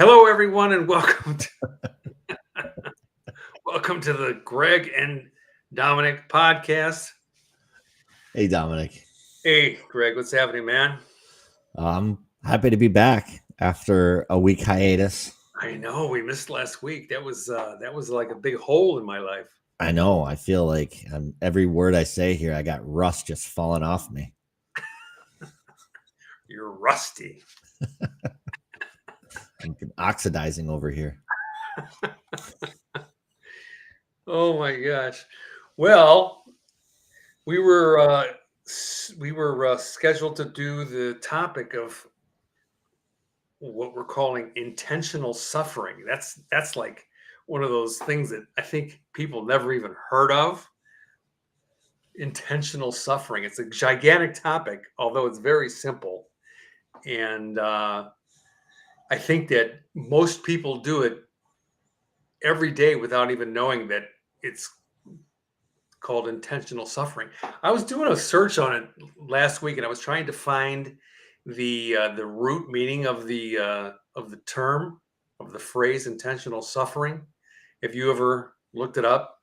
Hello, everyone, and welcome to the Greg and Domenic podcast. Hey, Dominic. Hey, Greg, what's happening, man? I'm happy to be back after a week hiatus. I know we missed last week. That was like a big hole in my life. I know. I feel like every word I say here, I got rust just falling off me. You're rusty. I'm oxidizing over here. Oh my gosh. Well, we were scheduled to do the topic of what we're calling intentional suffering. That's like one of those things that I think people never even heard of. Intentional suffering. It's a gigantic topic, although it's very simple. And I think that most people do it every day without even knowing that it's called intentional suffering. I was doing a search on it last week, and I was trying to find the root meaning of the term, of the phrase intentional suffering. Have you ever looked it up?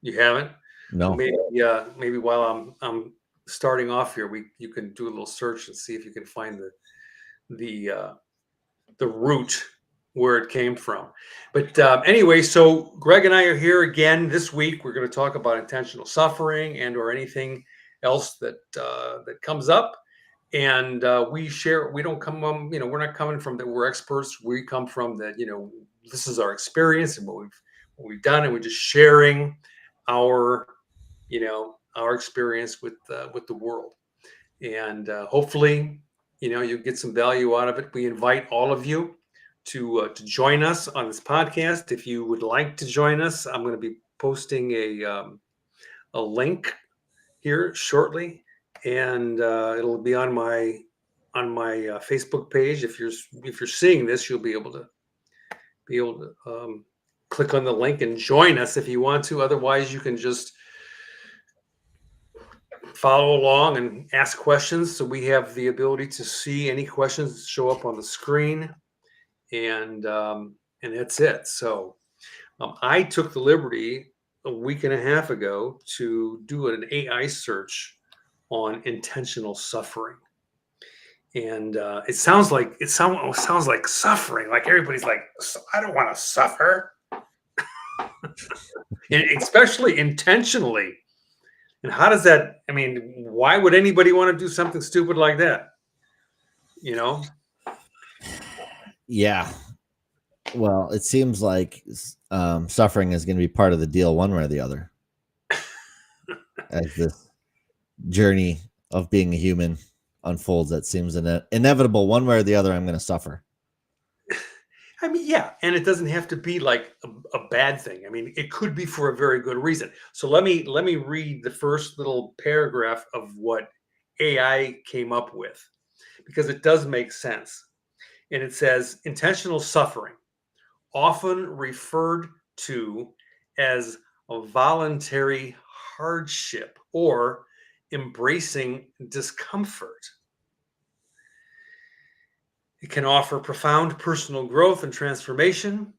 You haven't? Well, No. maybe while I'm starting off here, you can do a little search and see if you can find the root where it came from. But anyway, so Greg and I are here again this week. We're going to talk about intentional suffering or anything else that comes up. And we share. We don't come from, we're not coming from that we're experts. We come from that, this is our experience and what we've done, and we're just sharing our our experience with the world, and hopefully you'll get some value out of it. We invite all of you to join us on this podcast. If you would like to join us, I'm going to be posting a link here shortly, and it'll be on my Facebook page. If you're seeing this, you'll be able to click on the link and join us if you want to. Otherwise, you can just follow along and ask questions. So we have the ability to see any questions that show up on the screen, and that's it. So I took the liberty a week and a half ago to do an AI search on intentional suffering. And it sounds like suffering. Like everybody's like, I don't want to suffer, and especially intentionally. And how does that? I mean, why would anybody want to do something stupid like that? Yeah. Well, it seems like suffering is going to be part of the deal one way or the other. As this journey of being a human unfolds, that seems inevitable one way or the other. I'm going to suffer. I mean, yeah, and it doesn't have to be like a bad thing. I mean, it could be for a very good reason. So let me read the first little paragraph of what AI came up with, because it does make sense. And it says, intentional suffering, often referred to as a voluntary hardship or embracing discomfort. It can offer profound personal growth and transformation.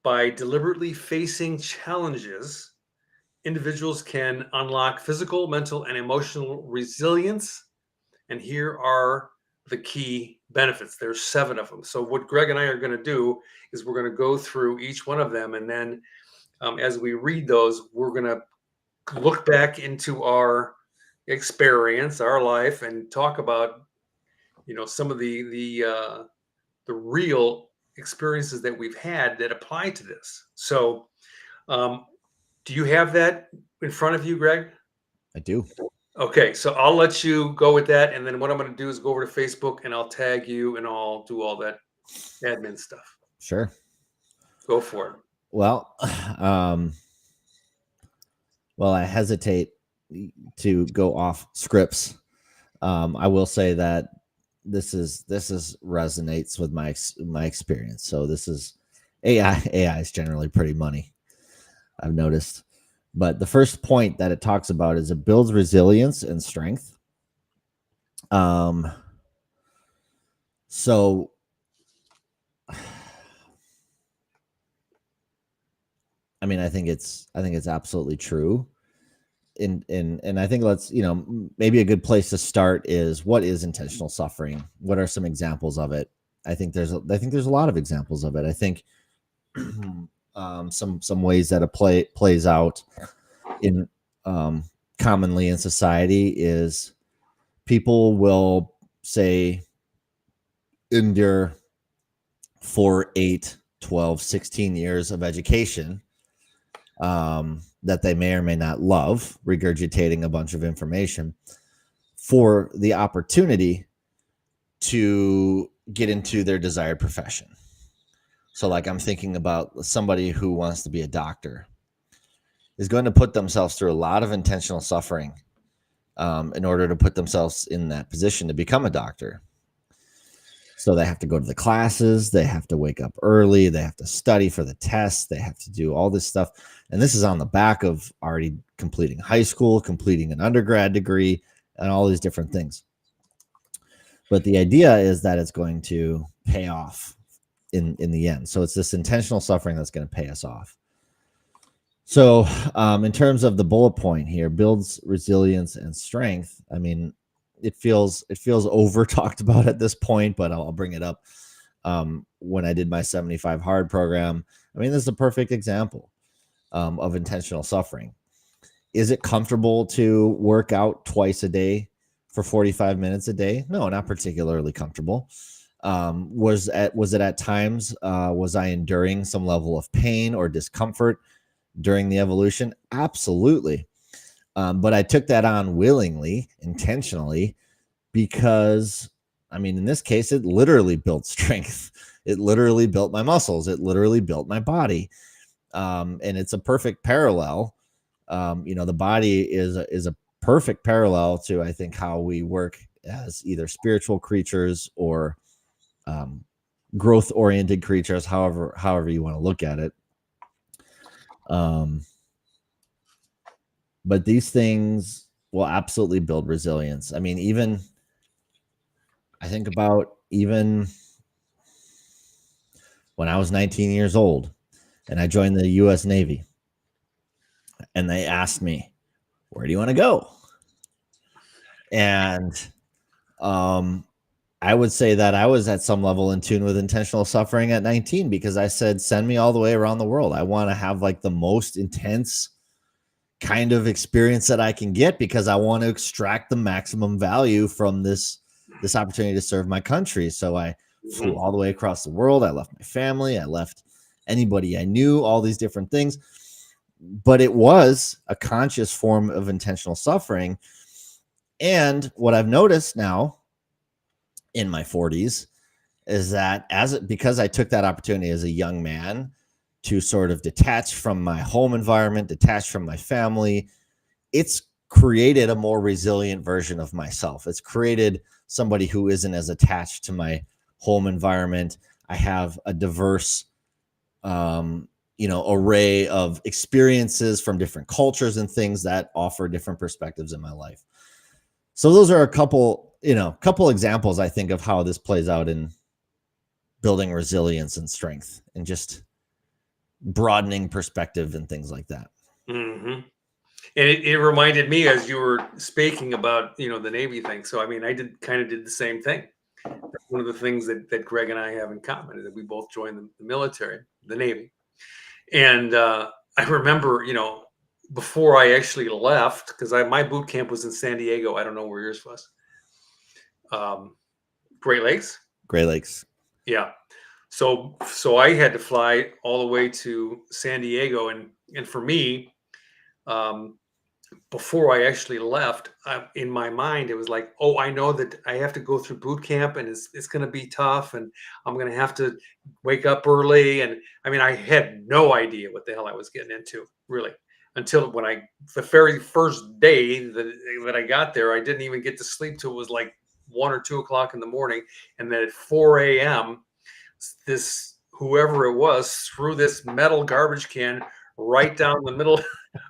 By deliberately facing challenges, individuals can unlock physical, mental, and emotional resilience. And here are the key benefits. There's 7 of them. So what Greg and I are going to do is we're going to go through each one of them. And then as we read those, we're going to look back into our experience, our life, and talk about some of the real experiences that we've had that apply to this. So do you have that in front of you, Greg? I do. Okay, so I'll let you go with that, and then what I'm going to do is go over to Facebook and I'll tag you and I'll do all that admin stuff. Sure. Go for it. Well, I hesitate to go off scripts. I will say that this resonates with my experience. So this is AI is generally pretty money, I've noticed. But the first point that it talks about is it builds resilience and strength. So I mean, I think it's absolutely true. And I think maybe a good place to start is, what is intentional suffering? What are some examples of it? I think there's a lot of examples of it. I think some ways that it plays out in commonly in society is, people will say endure 4, 8, 12, 16 years of education that they may or may not love, regurgitating a bunch of information, for the opportunity to get into their desired profession. So like, I'm thinking about somebody who wants to be a doctor is going to put themselves through a lot of intentional suffering in order to put themselves in that position to become a doctor. So they have to go to the classes, they have to wake up early, they have to study for the tests, they have to do all this stuff. And this is on the back of already completing high school, completing an undergrad degree, and all these different things. But the idea is that it's going to pay off in the end. So it's this intentional suffering that's going to pay us off. So in terms of the bullet point here, builds resilience and strength. I mean, it feels over talked about at this point, but I'll bring it up. When I did my 75 hard program, I mean, this is a perfect example of intentional suffering. Is it comfortable to work out twice a day for 45 minutes a day? No, not particularly comfortable. Was it at times, was I enduring some level of pain or discomfort during the evolution? Absolutely. But I took that on willingly, intentionally, because, I mean, in this case, it literally built strength. It literally built my muscles. It literally built my body. And it's a perfect parallel. The body is a perfect parallel to, I think, how we work as either spiritual creatures or growth-oriented creatures, however you want to look at it. But these things will absolutely build resilience. I mean, I think about even when I was 19 years old and I joined the U.S. Navy, and they asked me, where do you want to go? And I would say that I was at some level in tune with intentional suffering at 19, because I said, send me all the way around the world. I want to have like the most intense kind of experience that I can get, because I want to extract the maximum value from this opportunity to serve my country. So I flew all the way across the world. I left my family. I left anybody I knew, all these different things. But it was a conscious form of intentional suffering. And what I've noticed now in my 40s is that because I took that opportunity as a young man to sort of detach from my home environment, detach from my family, it's created a more resilient version of myself. It's created somebody who isn't as attached to my home environment. I have a diverse, array of experiences from different cultures and things that offer different perspectives in my life. So those are a couple examples, I think, of how this plays out in building resilience and strength and just broadening perspective and things like that. Mm-hmm. And it reminded me, as you were speaking about, the Navy thing. So, I mean, I did the same thing. One of the things that Greg and I have in common is that we both joined the military, the Navy. And I remember, before I actually left, because my boot camp was in San Diego. I don't know where yours was. Great Lakes? Great Lakes. Yeah. So I had to fly all the way to San Diego. And for me, before I actually left, in my mind, it was like, oh, I know that I have to go through boot camp, and it's going to be tough, and I'm going to have to wake up early. And I mean, I had no idea what the hell I was getting into, really, until the very first day that I got there, I didn't even get to sleep till it was like 1 or 2 o'clock in the morning. And then at 4 a.m., whoever it was threw this metal garbage can right down the middle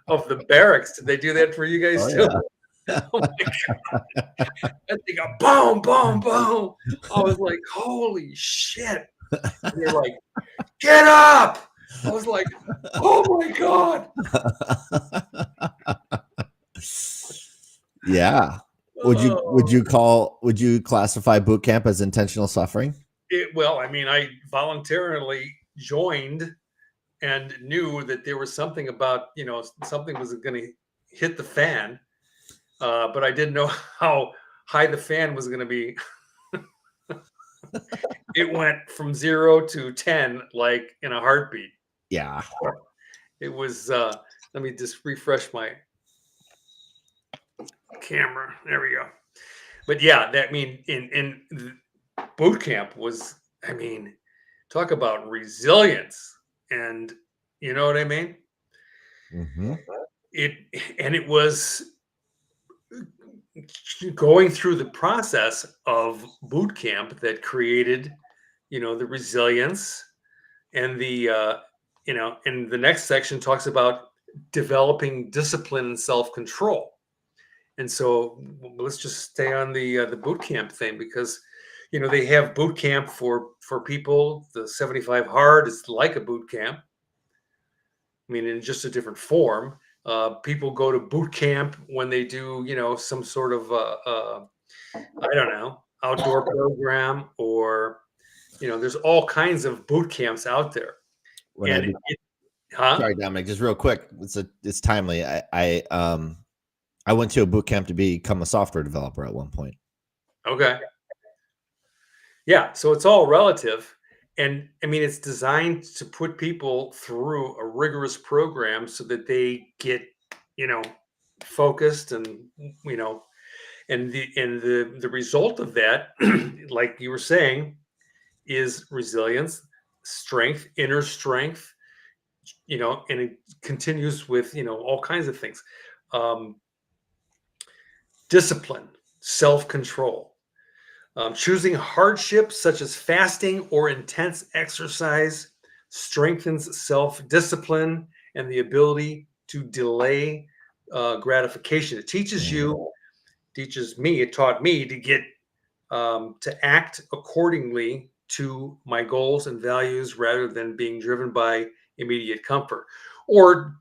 of the barracks. Did they do that for you guys too? Yeah. Oh my God. And they go boom, boom, boom. I was like, holy shit. And they're like, get up. I was like, oh my God. Yeah. Oh. Would you classify boot camp as intentional suffering? Well, I mean, I voluntarily joined and knew that there was something about, something was going to hit the fan, but I didn't know how high the fan was going to be. It went from 0 to 10 like in a heartbeat. Yeah. It was, let me just refresh my camera. There we go. But yeah, that mean in boot camp was, I mean, talk about resilience, and you know what I mean? Mm-hmm. It and it was going through the process of boot camp that created, the resilience, and and the next section talks about developing discipline and self-control. And so let's just stay on the boot camp thing, because they have boot camp for people. The 75 hard is like a boot camp. I mean, in just a different form. People go to boot camp when they do, some sort of I don't know, outdoor program, or there's all kinds of boot camps out there. When I And be, huh? sorry, Dominic, just real quick. It's timely. I went to a boot camp to become a software developer at one point. Okay. Yeah, so it's all relative. And I mean, it's designed to put people through a rigorous program so that they get, you know, focused, and you know, and the result of that, like you were saying, is resilience, strength, inner strength, and it continues with, all kinds of things. Um, Discipline, self-control. Choosing hardships such as fasting or intense exercise strengthens self discipline and the ability to delay gratification. It it taught me to get to act accordingly to my goals and values rather than being driven by immediate comfort or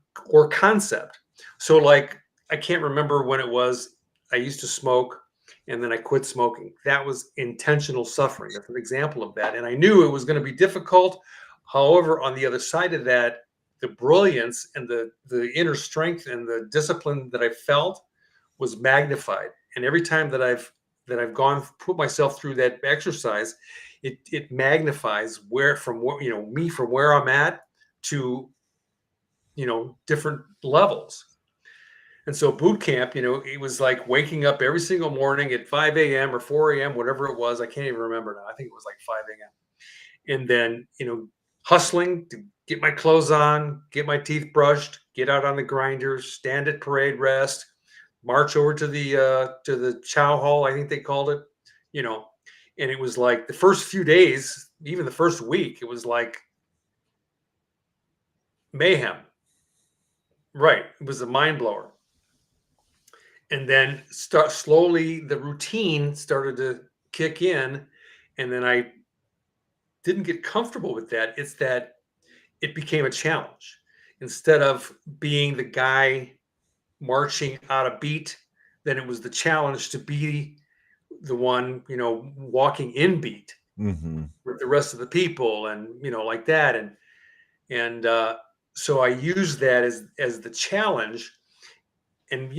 concept. So, like, I can't remember when it was I used to smoke and then I quit smoking. That was intentional suffering. That's an example of that. And I knew it was going to be difficult. However, on the other side of that, the brilliance and the inner strength and the discipline that I felt was magnified. And every time that I've gone put myself through that exercise, it magnifies me from where I'm at to different levels. And so boot camp, it was like waking up every single morning at 5 a.m. or 4 a.m., whatever it was. I can't even remember now. I think it was like 5 a.m. And then, hustling to get my clothes on, get my teeth brushed, get out on the grinder, stand at parade rest, march over to the chow hall, I think they called it, you know. And it was like the first few days, even the first week, it was like mayhem. Right. It was a mind blower. And then slowly the routine started to kick in, and then I didn't get comfortable with that. It's that it became a challenge. Instead of being the guy marching out a beat, then it was the challenge to be the one, walking in beat Mm-hmm. with the rest of the people, and like that. And so I use that as the challenge. And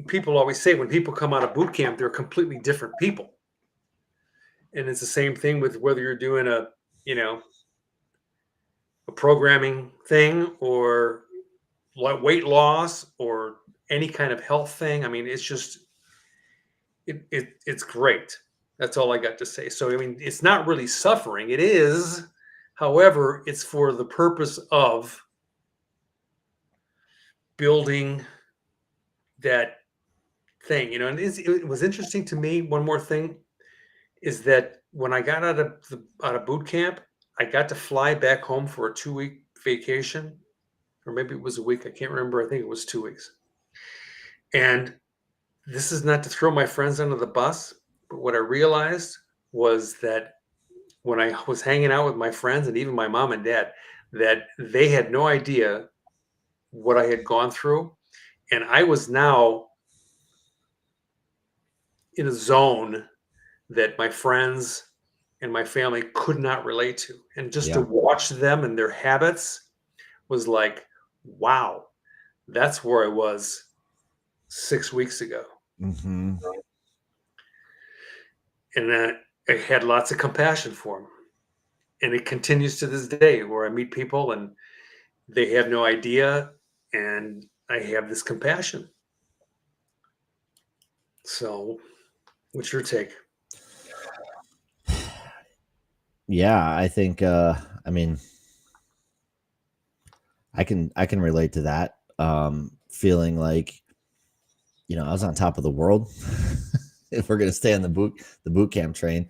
people always say when people come out of boot camp, they're completely different people. And it's the same thing with whether you're doing you know a programming thing, or weight loss, or any kind of health thing. I mean, it's just it's great. That's all I got to say. So I mean, it's not really suffering. It is, however, it's for the purpose of building that thing. And it was interesting to me. One more thing is that when I got out of boot camp, I got to fly back home for a 2-week vacation, or maybe it was a week. I can't remember. I think it was 2 weeks. And this is not to throw my friends under the bus, but what I realized was that when I was hanging out with my friends and even my mom and dad, that they had no idea what I had gone through. And I was now in a zone that my friends and my family could not relate to. And just to Yeah. watch them and their habits was like, wow, that's where I was 6 weeks ago. Hmm. And I had lots of compassion for them. And it continues to this day where I meet people and they have no idea. And I have this compassion. So, what's your take? Yeah, I think I mean I can relate to that. Feeling like, I was on top of the world. If we're gonna stay on the boot camp train.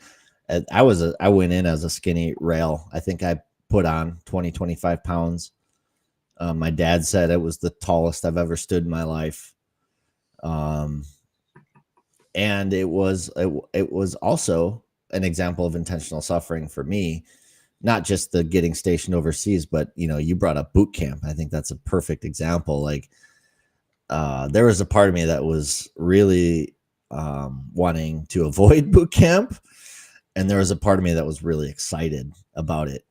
I went in as a skinny rail. I think I put on 20-25 pounds. My dad said it was the tallest I've ever stood in my life. Um, and it was also an example of intentional suffering for me, not just the getting stationed overseas, but you brought up boot camp. I think that's a perfect example. Like, there was a part of me that was really wanting to avoid boot camp, and there was a part of me that was really excited about it.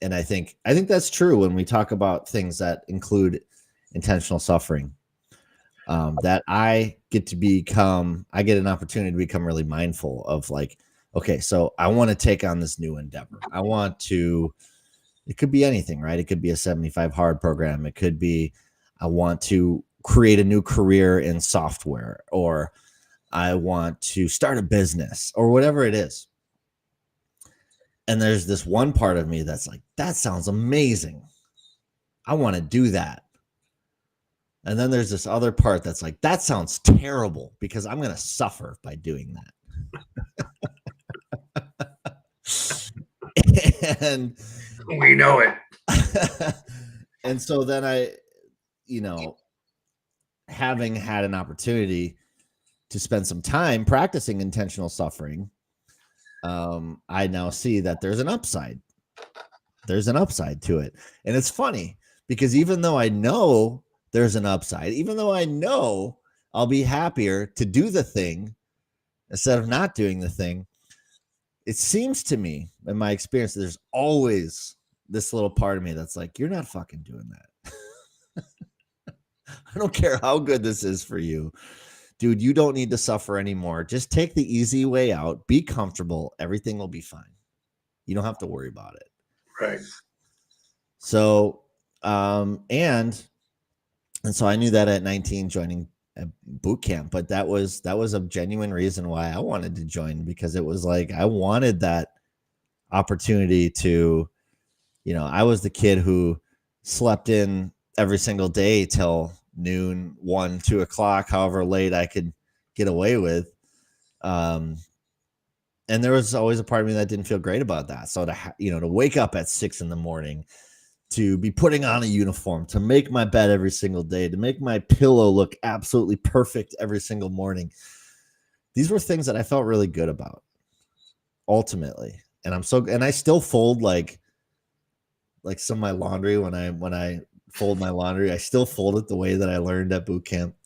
And I think that's true when we talk about things that include intentional suffering. That I get an opportunity to become really mindful of, like, okay, so I want to take on this new endeavor. It could be anything, right? It could be a 75 hard program. It could be, I want to create a new career in software, or I want to start a business, or whatever it is. And there's this one part of me that's like, that sounds amazing. I want to do that. And then there's this other part that's like, that sounds terrible because I'm going to suffer by doing that. And We know it. and so then you know, having had an opportunity to spend some time practicing intentional suffering, I now see that there's an upside. There's an upside to it. And it's funny because even though I know there's an upside, even though I know I'll be happier to do the thing instead of not doing the thing, it seems to me, in my experience, there's always this little part of me that's like, you're not fucking doing that. I don't care how good this is for you. Dude, you don't need to suffer anymore. Just take the easy way out. Be comfortable. Everything will be fine. You don't have to worry about it. Right. So, and so I knew that at 19 joining a boot camp, but that was a genuine reason why I wanted to join, because it was like I wanted that opportunity to, I was the kid who slept in every single day till noon, 1, 2 o'clock, however late I could get away with. And there was always a part of me that didn't feel great about that. So to wake up at 6 a.m, to be putting on a uniform, to make my bed every single day, to make my pillow look absolutely perfect every single morning. These were things that I felt really good about ultimately. And I still fold like some of my laundry. When I fold my laundry, I still fold it the way that I learned at boot camp.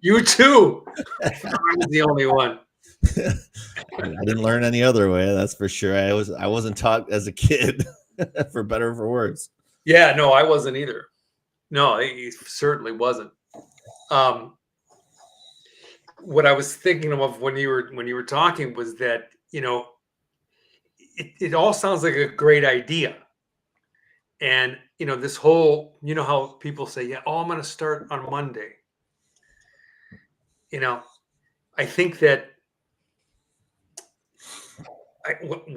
You too. I was the only one. I didn't learn any other way, that's for sure. I wasn't taught as a kid, for better or for worse. Yeah, no, I wasn't either. No, he certainly wasn't. What I was thinking of when you were talking was that, it all sounds like a great idea. And this whole, how people say, yeah, oh, I'm going to start on Monday. I think that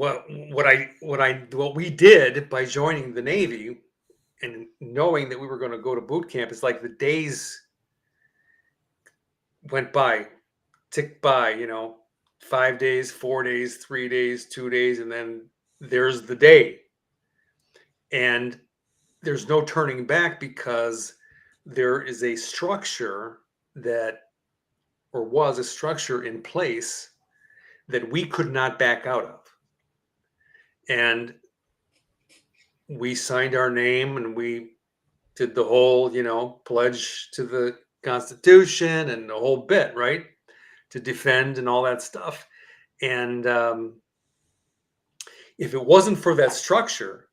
what we did by joining the Navy and knowing that we were going to go to boot camp is like the days went by, ticked by, 5 days, 4 days, 3 days, 2 days, and then there's the day. And there's no turning back because there is a structure was a structure in place that we could not back out of. And we signed our name and we did the whole, pledge to the Constitution and the whole bit, right? To defend and all that stuff. And if it wasn't for that structure,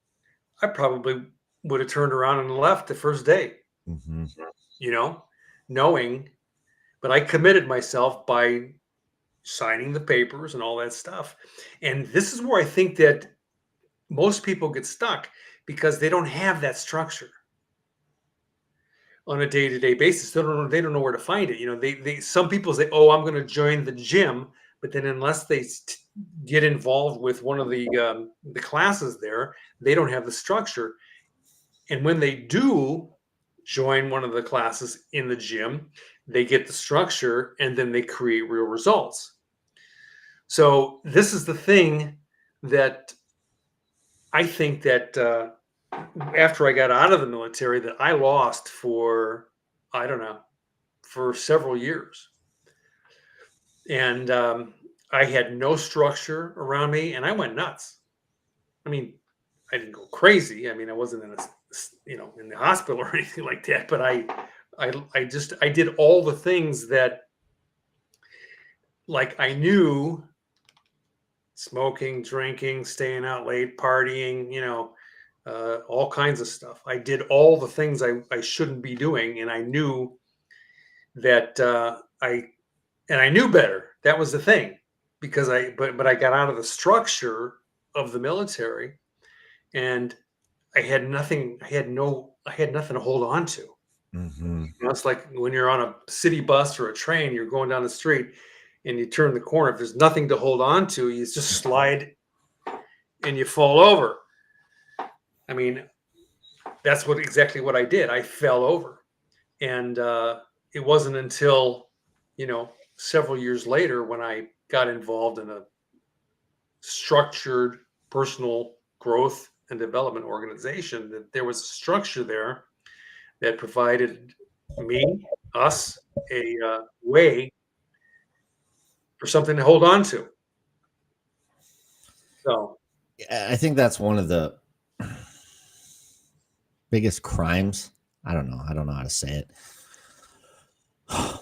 I probably would have turned around and left the first day, Mm-hmm. you know, knowing, but I committed myself by signing the papers and all that stuff. And this is where I think that most people get stuck because they don't have that structure on a day-to-day basis. They don't know where to find it. They some people say, "Oh, I'm going to join the gym," but then unless they get involved with one of the classes there, they don't have the structure. And when they do join one of the classes in the gym, they get the structure and then they create real results. So this is the thing that I think that after I got out of the military that I lost for, I don't know, for several years. And I had no structure around me and I went nuts. I mean, I didn't go crazy. I mean, I wasn't in the hospital or anything like that, but I did all the things that, like, I knew: smoking, drinking, staying out late, partying, all kinds of stuff. I did all the things I shouldn't be doing, and I knew that I knew better. That was the thing, because but I got out of the structure of the military, and I had nothing. I had nothing to hold on to. Mm-hmm. It's like when you're on a city bus or a train, you're going down the street, and you turn the corner. If there's nothing to hold on to, you just slide and you fall over. I mean, that's exactly what I did. I fell over, and it wasn't until several years later when I got involved in a structured personal growth and development organization that there was a structure there that provided us, a way for something to hold on to. So I think that's one of the biggest crimes. I don't know how to say it.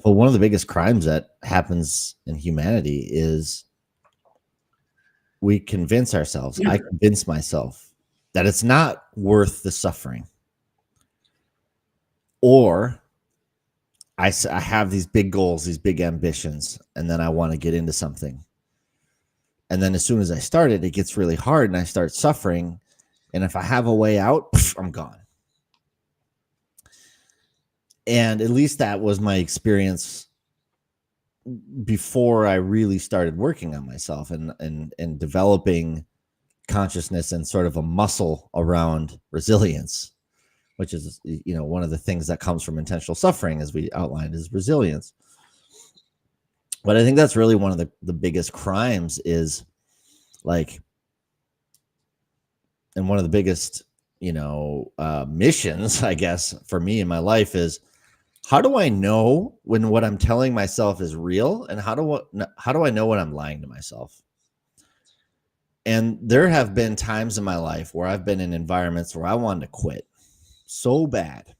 But one of the biggest crimes that happens in humanity is we convince ourselves, I convince myself that it's not worth the suffering. Or I have these big goals, these big ambitions, and then I want to get into something. And then as soon as I start it, it gets really hard and I start suffering. And if I have a way out, I'm gone. And at least that was my experience before I really started working on myself and developing consciousness and sort of a muscle around resilience, which is, one of the things that comes from intentional suffering, as we outlined, is resilience. But I think that's really one of the biggest crimes is like, and one of the biggest, missions, I guess, for me in my life is, how do I know when what I'm telling myself is real? And how do I know when I'm lying to myself? And there have been times in my life where I've been in environments where I wanted to quit so bad,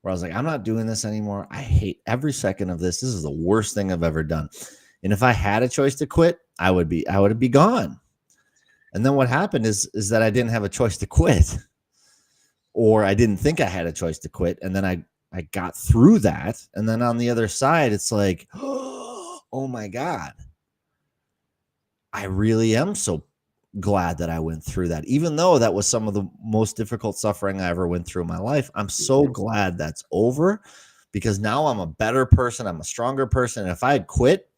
where I was like, I'm not doing this anymore. I hate every second of this. This is the worst thing I've ever done. And if I had a choice to quit, I would be gone. And then what happened is that I didn't have a choice to quit, or I didn't think I had a choice to quit. And then I got through that. And then on the other side, it's like, oh my God, I really am so glad that I went through that. Even though that was some of the most difficult suffering I ever went through in my life, I'm so glad that's over, because now I'm a better person. I'm a stronger person. And if I had quit,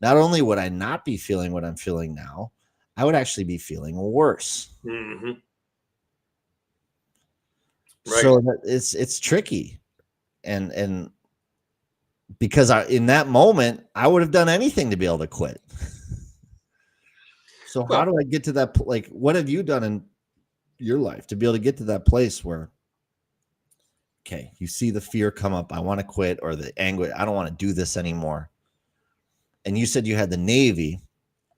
not only would I not be feeling what I'm feeling now, I would actually be feeling worse. mm-hmm. Right. So it's tricky. And because in that moment, I would have done anything to be able to quit. So how do I get to that? Like, what have you done in your life to be able to get to that place where, okay, you see the fear come up, I want to quit, or the anguish, I don't want to do this anymore. And you said you had the Navy,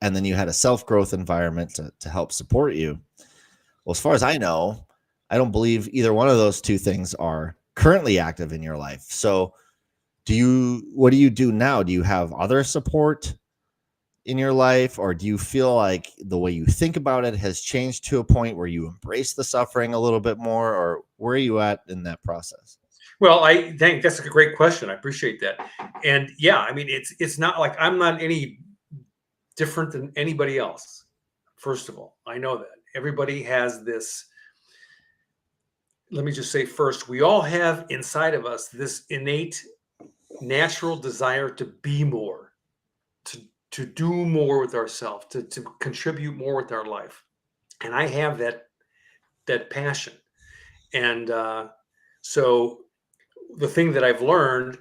and then you had a self-growth environment to help support you. Well, as far as I know, I don't believe either one of those two things are currently active in your life. So, what do you do now? Do you have other support in your life, or do you feel like the way you think about it has changed to a point where you embrace the suffering a little bit more, or where are you at in that process? Well, I think that's a great question. I appreciate that. And yeah, I mean, it's not like I'm not any different than anybody else. First of all, I know that everybody has this. Let me just say first, we all have inside of us this innate natural desire to be more, to to do more with ourselves, to contribute more with our life. And I have that passion. And so the thing that I've learned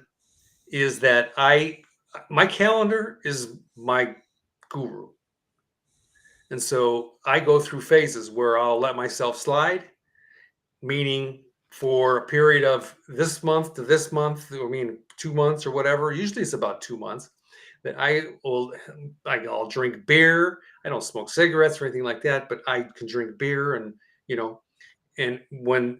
is that my calendar is my guru. And so I go through phases where I'll let myself slide, meaning for a period of this month to this month, I mean 2 months or whatever. Usually it's about 2 months that I'll drink beer. I don't smoke cigarettes or anything like that, but I can drink beer and you know and when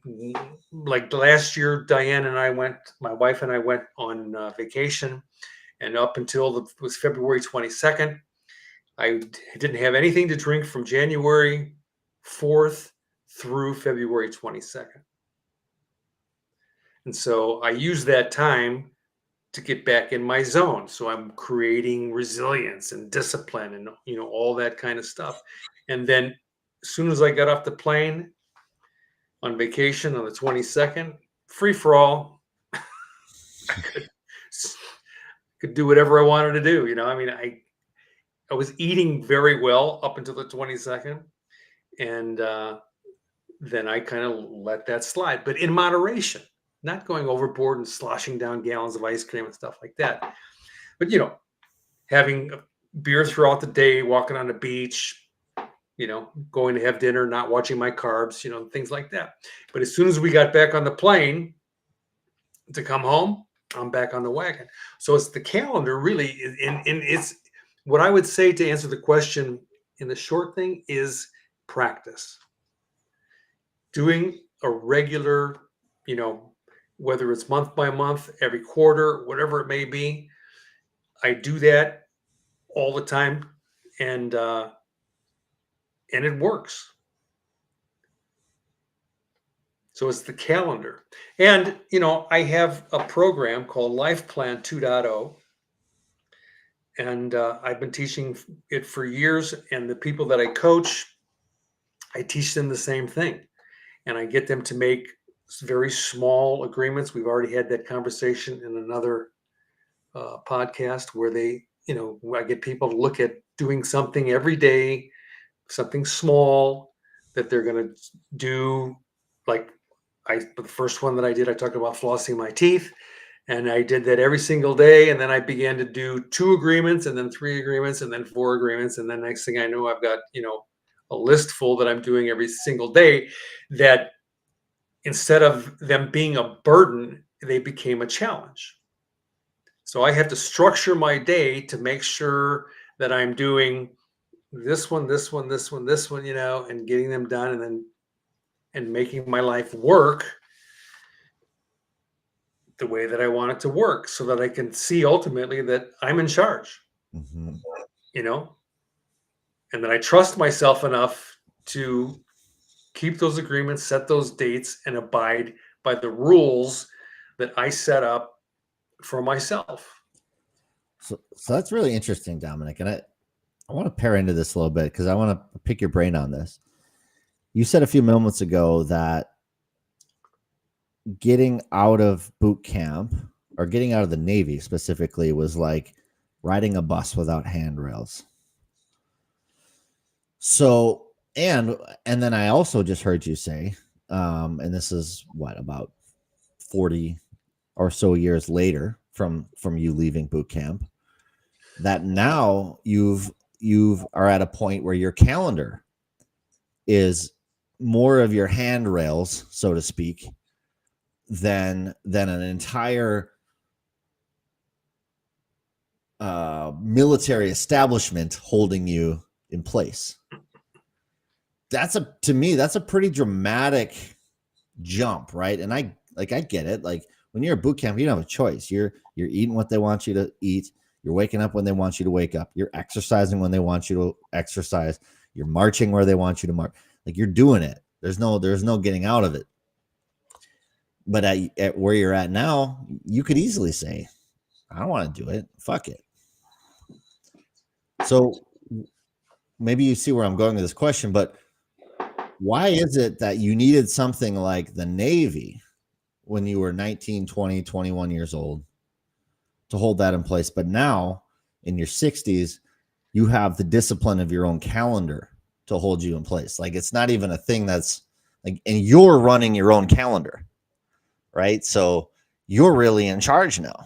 like last year, my wife and I went on vacation, and up until it was February 22nd, didn't have anything to drink from January 4th through February 22nd. And so I use that time to get back in my zone. So I'm creating resilience and discipline and all that kind of stuff. And then as soon as I got off the plane on vacation on the 22nd, free for all, I could do whatever I wanted to do. I mean, I was eating very well up until the 22nd, and then I kind of let that slide, but in moderation, not going overboard and sloshing down gallons of ice cream and stuff like that. But having a beer throughout the day, walking on the beach, going to have dinner, not watching my carbs, things like that. But as soon as we got back on the plane to come home, I'm back on the wagon. So it's the calendar really, and it's what I would say to answer the question in the short thing is practice. Doing a regular, whether it's month by month, every quarter, whatever it may be, I do that all the time, and it works. So it's the calendar. And, I have a program called Life Plan 2.0. And I've been teaching it for years. And the people that I coach, I teach them the same thing. And I get them to make very small agreements. We've already had that conversation in another podcast where I get people to look at doing something every day, something small that they're going to do. Like the first one that I did, I talked about flossing my teeth, and I did that every single day. And then I began to do 2 agreements, and then 3 agreements, and then 4 agreements. And then next thing I know, I've got, a list full that I'm doing every single day, that instead of them being a burden, they became a challenge. So I have to structure my day to make sure that I'm doing this one, this one, this one, this one, and getting them done, and making my life work the way that I want it to work, so that I can see ultimately that I'm in charge, Mm-hmm. And that I trust myself enough to keep those agreements, set those dates, and abide by the rules that I set up for myself. So that's really interesting, Dominic. And I want to pair into this a little bit because I want to pick your brain on this. You said a few moments ago that getting out of boot camp, or getting out of the Navy specifically, was like riding a bus without handrails. So, and then I also just heard you say, and this is about 40 or so years later from you leaving boot camp, that now you've are at a point where your calendar is more of your handrails, so to speak, than an entire military establishment holding you in place. to me, that's a pretty dramatic jump, right? And I get it. Like when you're at boot camp, you don't have a choice. You're eating what they want you to eat. You're waking up when they want you to wake up. You're exercising when they want you to exercise. You're marching where they want you to march. Like you're doing it. There's no getting out of it. But at where you're at now, you could easily say, I don't want to do it. Fuck it. So maybe you see where I'm going with this question, but why is it that you needed something like the Navy when you were 19, 20, 21 years old to hold that in place? But now in your 60s, you have the discipline of your own calendar to hold you in place. Like it's not even a thing that's like, and you're running your own calendar, right? So you're really in charge now.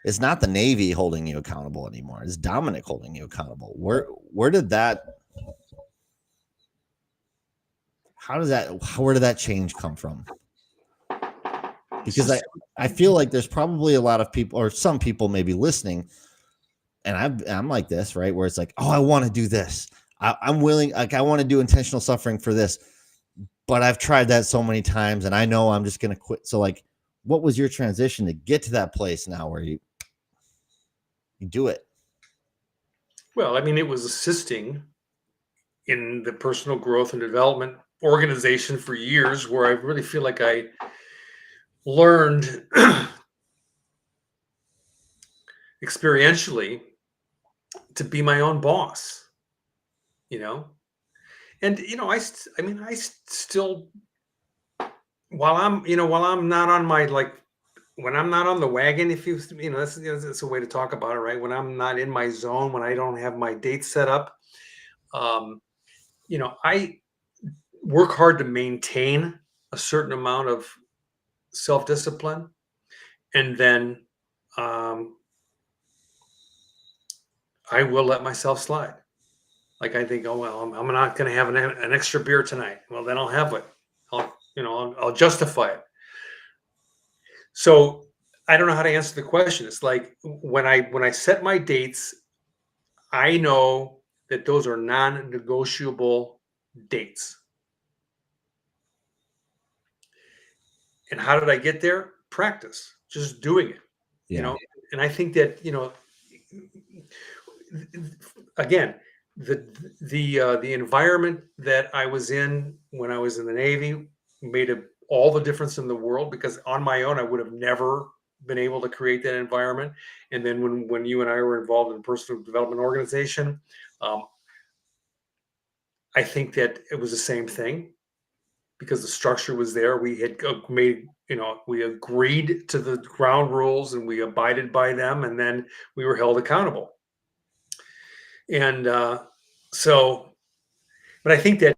It's not the Navy holding you accountable anymore. It's Domenic holding you accountable. Where did that, where did that change come from? Because I feel like there's probably a lot of people or some people maybe listening, and I'm like this, right? Where it's like, oh, I want to do this. I'm willing, like I want to do intentional suffering for this, but I've tried that so many times and I know I'm just going to quit. So like, what was your transition to get to that place now where you do it? Well, I mean, it was assisting in the personal growth and development organization for years, where I really feel like I learned experientially to be my own boss, you know? And, I still, while I'm not on my, like, when I'm not on the wagon, if that's a way to talk about it, right? When I'm not in my zone, when I don't have my date set up, um, I work hard to maintain a certain amount of self-discipline, and then I will let myself slide. Like I think, oh well, I'm not going to have an extra beer tonight. Well, then I'll have it. I'll justify it. So I don't know how to answer the question. It's like when I set my dates, I know that those are non-negotiable dates. And how did I get there? Practice, just doing it. Yeah. And I think that again, the environment that I was in when I was in the Navy made all the difference in the world, because on my own I would have never been able to create that environment. And then when you and I were involved in a personal development organization, I think that it was the same thing, because the structure was there. We had made, we agreed to the ground rules and we abided by them, and then we were held accountable. And so, but I think that,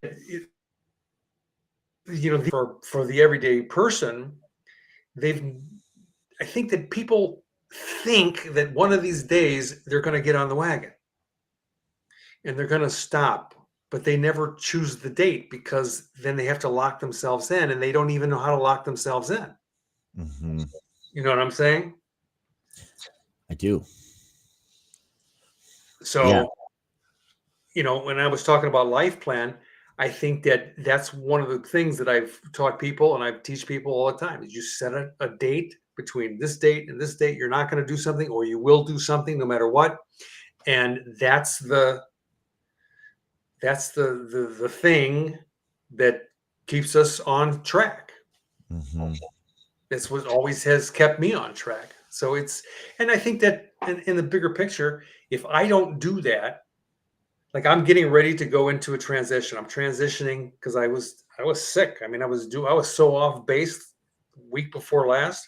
for the everyday person, I think that people think that one of these days they're going to get on the wagon and they're going to stop, but they never choose the date, because then they have to lock themselves in and they don't even know how to lock themselves in. Mm-hmm. You know what I'm saying? I do. So, when I was talking about life plan, I think that that's one of the things that I've taught people and I teach people all the time is you set a date between this date and this date. You're not going to do something, or you will do something no matter what. And that's the thing that keeps us on track. Mm-hmm. That's what always has kept me on track. So and I think that in the bigger picture, if I don't do that, like I'm getting ready to go into a transition. I'm transitioning because I was sick. I mean, I was so off base week before last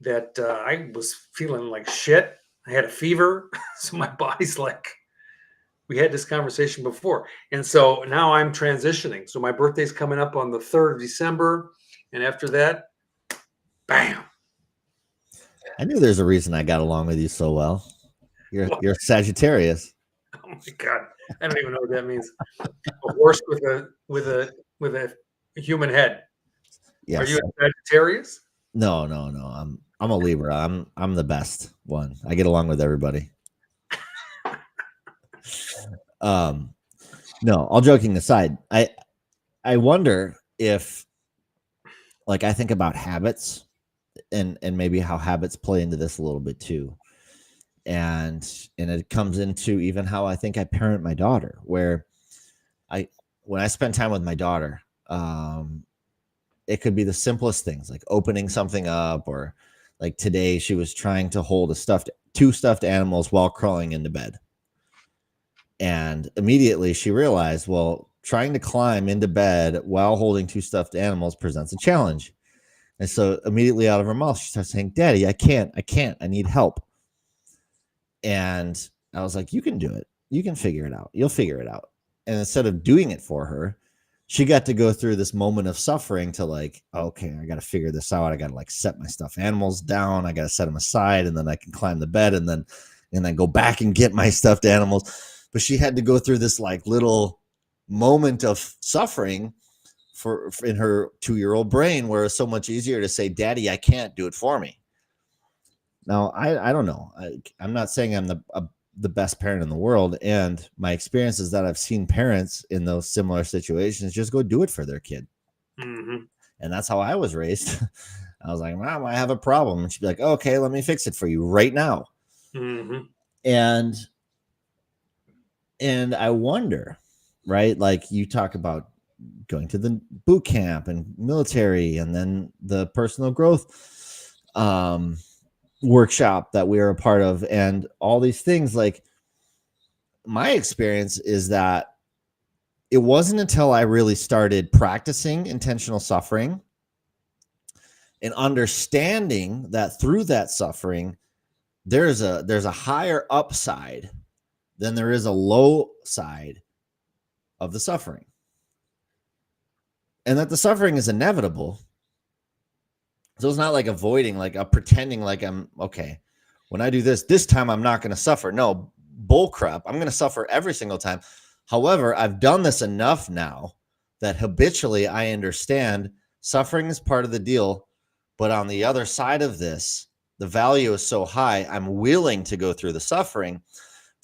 that I was feeling like shit. I had a fever. So my body's like, we had this conversation before. And so now I'm transitioning. So my birthday's coming up on the 3rd of December. And after that, bam. I knew there's a reason I got along with you so well. You're Sagittarius. Oh my God. I don't even know what that means. A horse with a human head. Yes. Are you a Sagittarius? No. I'm a Libra. I'm the best one. I get along with everybody. No, all joking aside, I wonder if, like, I think about habits and maybe how habits play into this a little bit too. And it comes into even how I think I parent my daughter, where I when I spend time with my daughter, it could be the simplest things like opening something up, or like today she was trying to hold two stuffed animals while crawling into bed. And immediately she realized, well, trying to climb into bed while holding two stuffed animals presents a challenge. And so immediately out of her mouth, she starts saying, Daddy, I can't, I need help. And I was like, you can do it. You can figure it out. You'll figure it out. And instead of doing it for her, she got to go through this moment of suffering to like, okay, I got to figure this out. I got to like set my stuffed animals down. I got to set them aside, and then I can climb the bed and then go back and get my stuffed animals. But she had to go through this like little moment of suffering for in her 2-year-old brain, where it's so much easier to say, Daddy, I can't, do it for me. Now, I don't know. I'm not saying I'm the best parent in the world. And my experience is that I've seen parents in those similar situations just go do it for their kid. Mm-hmm. And that's how I was raised. I was like, Mom, I have a problem. And she'd be like, okay, let me fix it for you right now. Mm-hmm. And I wonder, right? Like you talk about going to the boot camp and military, and then the personal growth workshop that we were a part of, and all these things. Like my experience is that it wasn't until I really started practicing intentional suffering and understanding that through that suffering there's a higher upside than there is a low side of the suffering, and that the suffering is inevitable. So it's not like avoiding, like a pretending like I'm okay. When I do this time, I'm not going to suffer. No, bull crap. I'm going to suffer every single time. However, I've done this enough now that habitually I understand suffering is part of the deal. But on the other side of this, the value is so high, I'm willing to go through the suffering,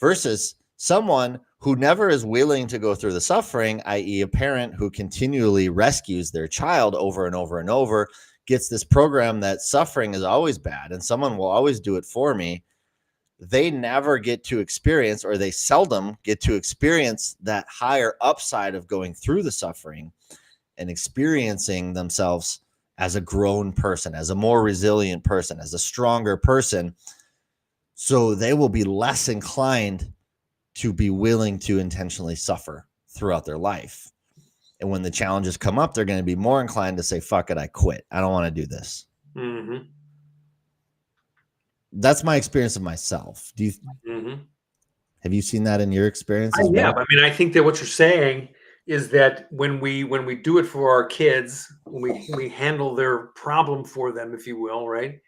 versus someone who never is willing to go through the suffering, i.e., a parent who continually rescues their child over and over and over, gets this program that suffering is always bad and someone will always do it for me. They never get to experience, or they seldom get to experience, that higher upside of going through the suffering and experiencing themselves as a grown person, as a more resilient person, as a stronger person. So they will be less inclined to be willing to intentionally suffer throughout their life. And when the challenges come up, they're going to be more inclined to say, fuck it, I quit. I don't want to do this. Mm-hmm. That's my experience of myself. Mm-hmm. Have you seen that in your experience as Yeah, well? I mean, I think that what you're saying is that when we do it for our kids, when we handle their problem for them, if you will, right?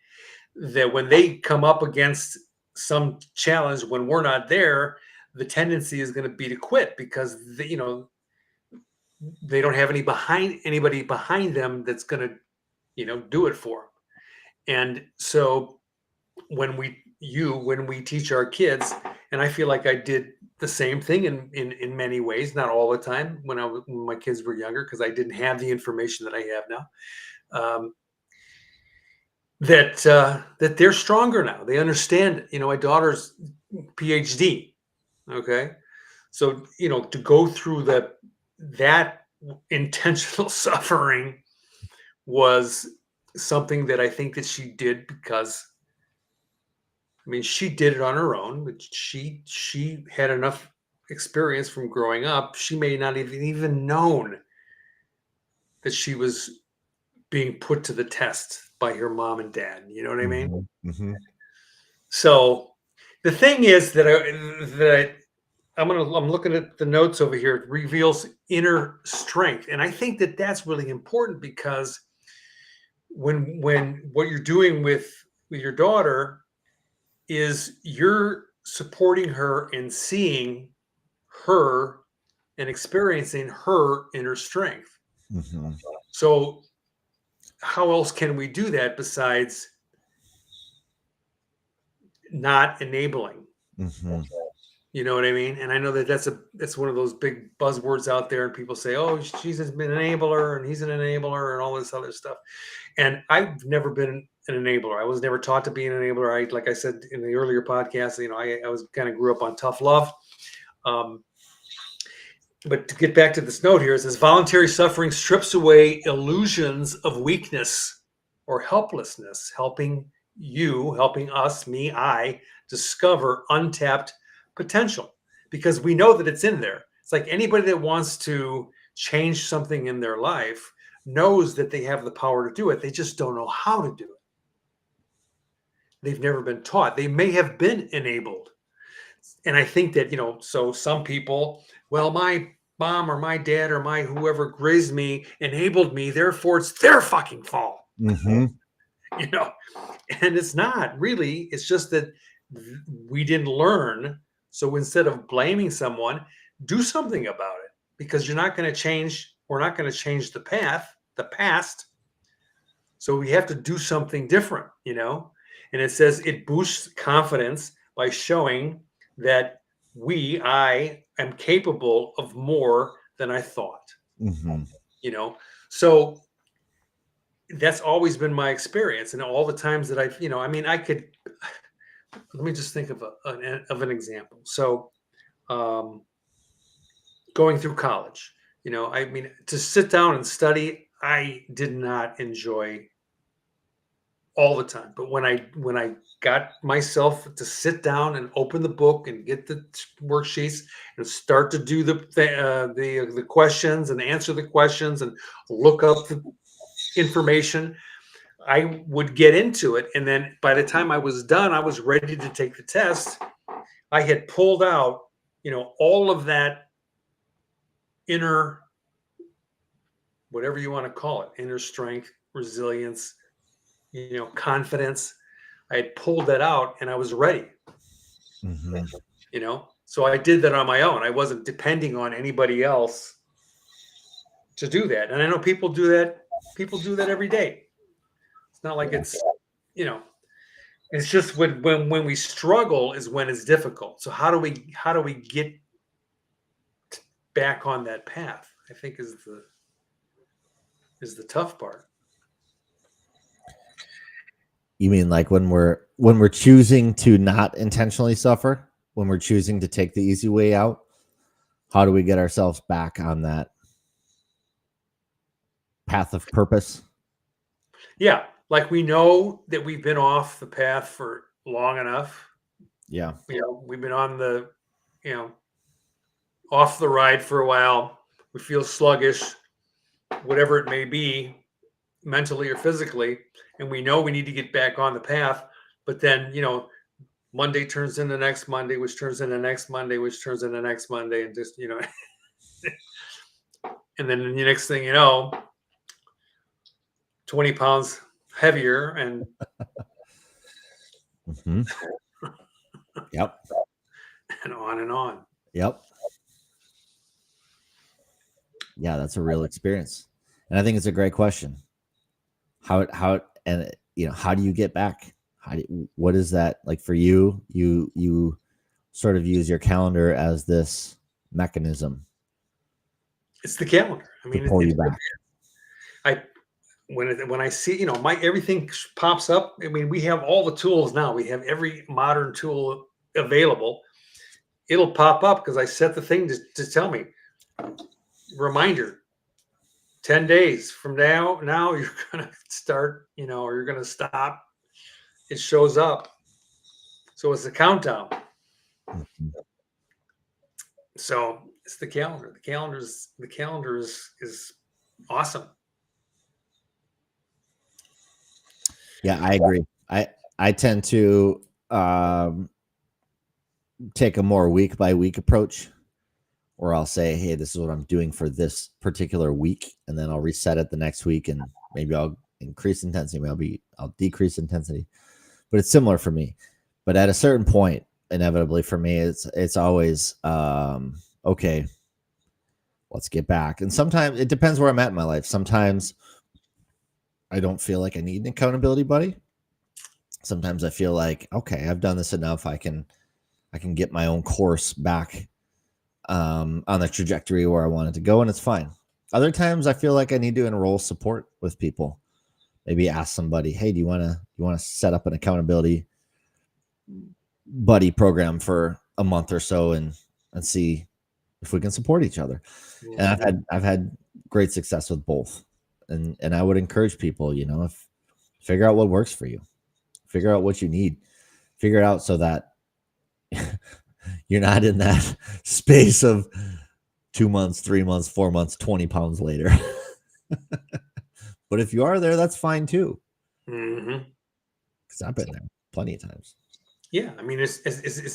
That when they come up against some challenge when we're not there, the tendency is going to be to quit because they don't have anybody behind them that's going to do it for them. And so when we teach our kids, and I feel like I did the same thing in many ways, not all the time when my kids were younger, because I didn't have the information that I have now. That they're stronger now. They understand it. My daughter's PhD. Okay, so to go through that intentional suffering was something that I think that she did because, I mean, she did it on her own, but she had enough experience from growing up. She may not even known that she was being put to the test by her mom and dad. You know what I mean? Mm-hmm. Mm-hmm. So the thing is I'm looking at the notes over here. It reveals inner strength, and I think that that's really important because when what you're doing with your daughter is you're supporting her and seeing her and experiencing her inner strength. Mm-hmm. So how else can we do that besides not enabling? Mm-hmm. You know what I mean? And I know that that's one of those big buzzwords out there, and people say, "Oh, Jesus been an enabler, and he's an enabler, and all this other stuff." And I've never been an enabler. I was never taught to be an enabler. Like I said in the earlier podcast, I was kind of grew up on tough love. Um, but to get back to this note here, it says voluntary suffering strips away illusions of weakness or helplessness, helping us, me, I, discover untapped potential because we know that it's in there. It's like anybody that wants to change something in their life knows that they have the power to do it. They just don't know how to do it. They've never been taught. They may have been enabled. And I think that, so some people, well, my mom or my dad or my whoever raised me enabled me, therefore it's their fucking fault. Mm-hmm. And it's not really. It's just that we didn't learn. So instead of blaming someone, do something about it because you're not going to change. We're not going to change the past. So we have to do something different, And it says it boosts confidence by showing that I am capable of more than I thought. Mm-hmm. So that's always been my experience, and all the times that I've, I could. Let me just think of an example. So, going through college, to sit down and study, I did not enjoy all the time. But when I got myself to sit down and open the book and get the worksheets and start to do the questions and answer the questions and look up the information, I would get into it. And then by the time I was done, I was ready to take the test. I had pulled out, all of that inner, whatever you want to call it, inner strength, resilience, confidence. I had pulled that out and I was ready. Mm-hmm. So I did that on my own. I wasn't depending on anybody else to do that. And I know people do that. People do that every day. It's not like it's, it's just when we struggle is when it's difficult. So how do we get back on that path? I think is the tough part. You mean like when we're choosing to not intentionally suffer, when we're choosing to take the easy way out? How do we get ourselves back on that path of purpose? Yeah, like we know that we've been off the path for long enough. Yeah. We've been on the, off the ride for a while. We feel sluggish, whatever it may be, mentally or physically, and we know we need to get back on the path. But then, Monday turns into next Monday, which turns into next Monday, which turns into next Monday, and just, and then the next thing you know, 20 pounds heavier and Mm-hmm. Yep. and on and on. Yep. Yeah, that's a real experience. And I think it's a great question. How do you get back? What is that like for you? You sort of use your calendar as this mechanism. It's the calendar. I mean, to pull you back. When I see, everything pops up. I mean, we have all the tools now. We have every modern tool available. It'll pop up because I set the thing to tell me. Reminder, 10 days from now you're going to start, or you're going to stop. It shows up. So it's a countdown. Mm-hmm. So it's the calendar. The calendar is awesome. Yeah, I agree. I tend to take a more week by week approach, or I'll say, hey, this is what I'm doing for this particular week, and then I'll reset it the next week, and maybe I'll increase intensity, maybe I'll decrease intensity. But it's similar for me. But at a certain point, inevitably for me, it's always okay, let's get back. And sometimes it depends where I'm at in my life. Sometimes I don't feel like I need an accountability buddy. Sometimes I feel like, okay, I've done this enough. I can I can get my own course back on the trajectory where I wanted to go, and it's fine. Other times I feel like I need to enroll support with people. Maybe ask somebody, hey, do you want to set up an accountability buddy program for a month or so and see if we can support each other. And I've had great success with both. And I would encourage people, if figure out what works for you. Figure out what you need. Figure it out so that you're not in that space of 2 months, 3 months, 4 months, 20 pounds later. But if you are there, that's fine too. Because I've been there plenty of times. Yeah, I mean, it's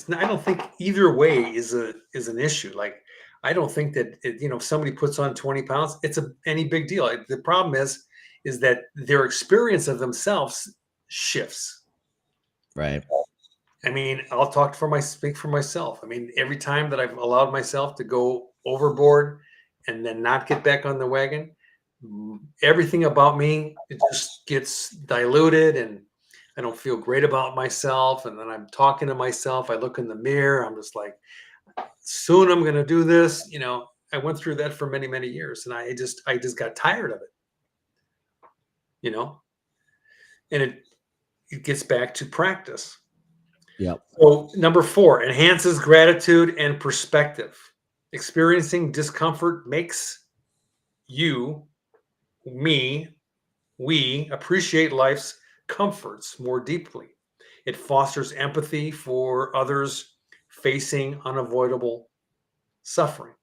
I don't think either way is an issue. Like, I don't think that if somebody puts on 20 pounds, it's any big deal. The problem is that their experience of themselves shifts. Right. I mean, speak for myself. I mean, every time that I've allowed myself to go overboard and then not get back on the wagon, everything about me, it just gets diluted, and I don't feel great about myself. And then I'm talking to myself. I look in the mirror. I'm just like, soon I'm going to do this. I went through that for many, many years, and I just got tired of it. And it gets back to practice. Yep. So number 4, enhances gratitude and perspective. Experiencing discomfort makes you, me, we appreciate life's comforts more deeply. It fosters empathy for others facing unavoidable suffering.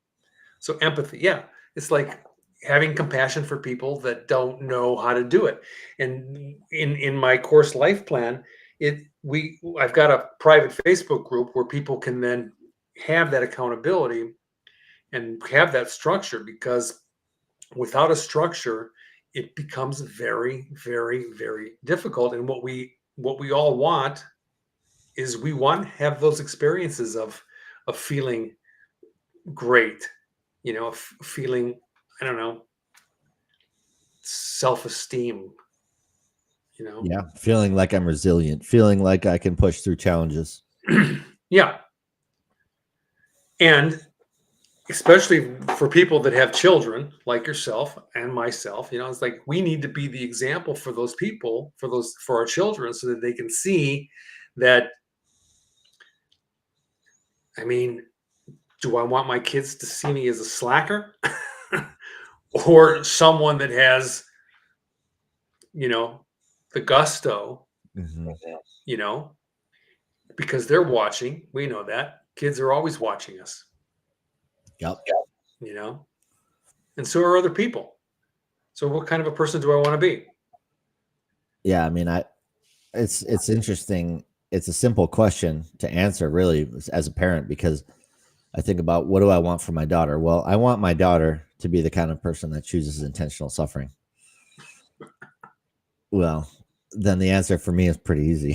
So empathy, yeah, it's like having compassion for people that don't know how to do it. And in my course life plan, I've got a private Facebook group where people can then have that accountability and have that structure, because without a structure, it becomes very, very, very difficult. And what we all want is we want to have those experiences of feeling great, feeling, I don't know, self-esteem, Yeah. Feeling like I'm resilient, feeling like I can push through challenges. Yeah. And especially for people that have children like yourself and myself, it's like we need to be the example for those people, for our children, so that they can see that. I mean, do I want my kids to see me as a slacker or someone that has, the gusto, because they're watching. We know that kids are always watching us. Yep. And so are other people. So what kind of a person do I want to be? Yeah, I mean, it's interesting. It's a simple question to answer, really, as a parent, because I think about, what do I want for my daughter? Well, I want my daughter to be the kind of person that chooses intentional suffering. Well, then the answer for me is pretty easy.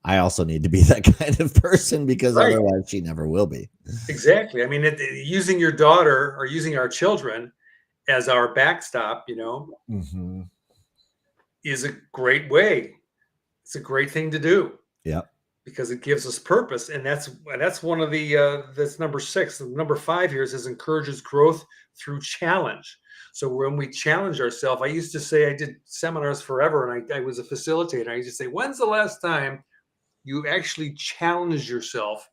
I also need to be that kind of person, because Right. otherwise she never will be. Exactly. I mean, using your daughter or using our children as our backstop, is a great way. It's a great thing to do. Yeah. Because it gives us purpose. And that's one of that's number 6. Number 5 here is encourages growth through challenge. So when we challenge ourselves, I used to say, I did seminars forever, and I was a facilitator. I used to say, when's the last time you actually challenged yourself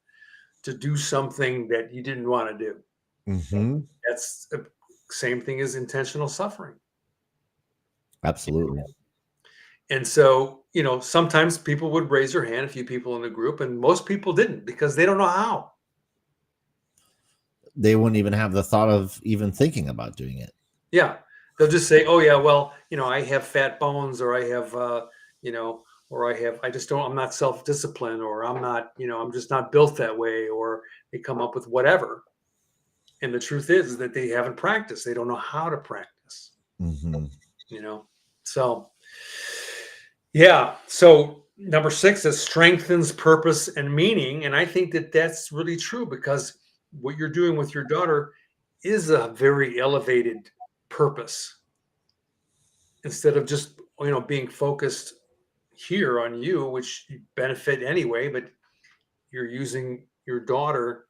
to do something that you didn't want to do? That's the same thing as intentional suffering. Absolutely. And so, sometimes people would raise their hand, a few people in the group, and most people didn't, because they don't know how. They wouldn't even have the thought of even thinking about doing it. Yeah. They'll just say, oh yeah, well, I have fat bones, or I have, I'm not self-disciplined, or I'm not, I'm just not built that way, or they come up with whatever. And the truth is that they haven't practiced. They don't know how to practice, so yeah. So number 6 is strengthens purpose and meaning. And I think that that's really true, because what you're doing with your daughter is a very elevated purpose, instead of just, being focused here on you, which you benefit anyway, but you're using your daughter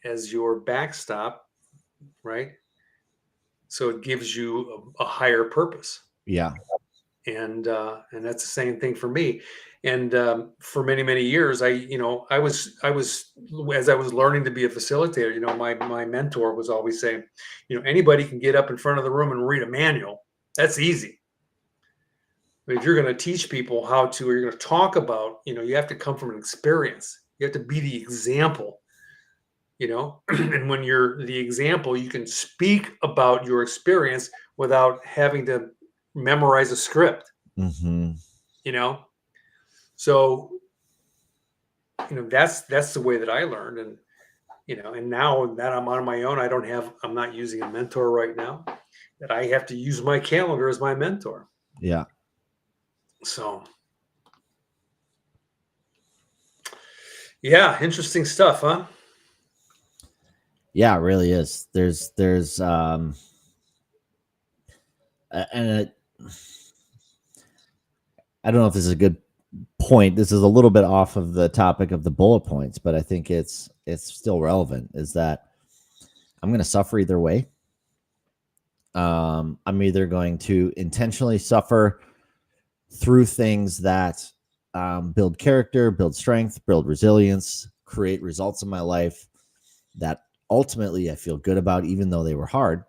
as your backstop, right? So it gives you a higher purpose. Yeah. And that's the same thing for me. And for many years, I was as I was learning to be a facilitator, my mentor was always saying, anybody can get up in front of the room and read a manual. That's easy. But if you're going to teach people how to, or you're going to talk about, you have to come from an experience. You have to be the example. And when you're the example, you can speak about your experience without having to memorize a script. Mm-hmm. So that's the way that I learned. And now that I'm on my own, I'm not using a mentor right now, that I have to use my calendar as my mentor. Yeah. So yeah, interesting stuff, huh? Yeah, it really is. There's and I don't know if this is a good point. This is a little bit off of the topic of the bullet points, but I think it's still relevant, is that I'm going to suffer either way. I'm either going to intentionally suffer through things that build character, build strength, build resilience, create results in my life that ultimately I feel good about, even though they were hard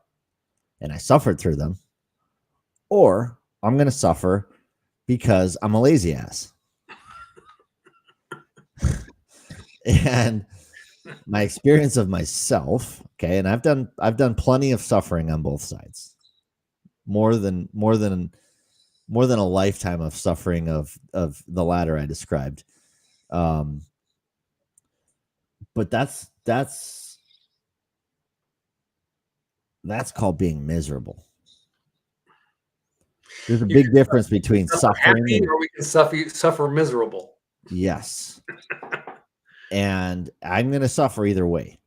and I suffered through them. Or I'm going to suffer because I'm a lazy ass. And my experience of myself, okay, and I've done plenty of suffering on both sides. More than a lifetime of suffering of the latter I described. But that's called being miserable. There's a big difference between suffering happy, or we can suffer miserable. Yes. And I'm going to suffer either way.